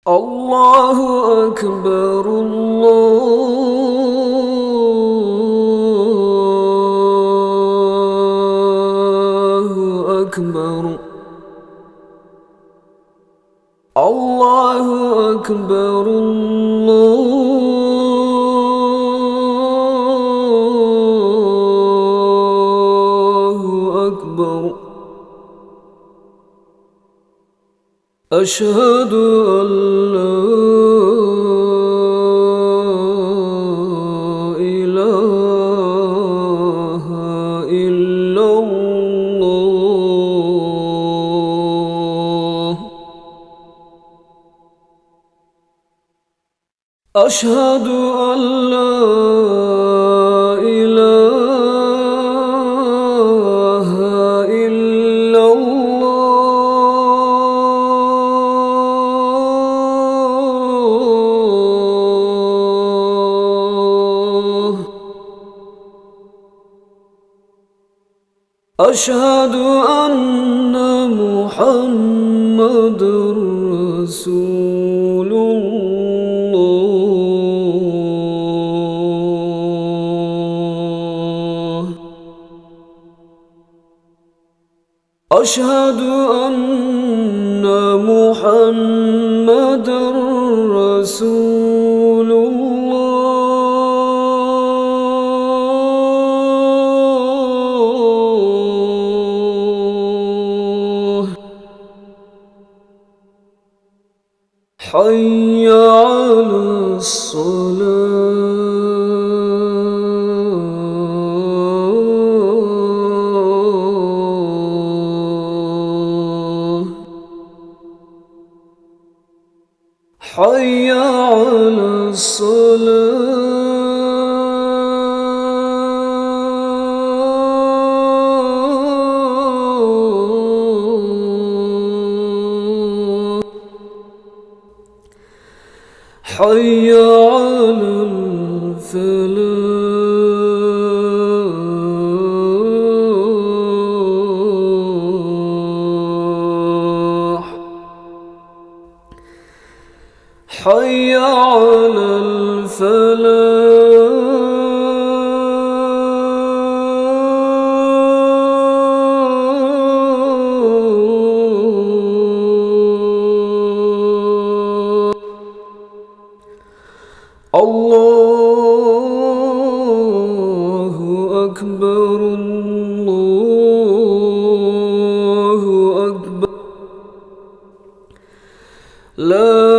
الله أكبر الله أكبر الله أكبر الله أكبر أشهد أن لا إله إلا الله أشهد أن لا إله إلا الله أشهد أن محمد رسول الله أشهد أن محمد رسول الله حي على الصلاة حي على الصلاة حي على الفلاح حي على الفلاح الله أكبر الله أكبر لا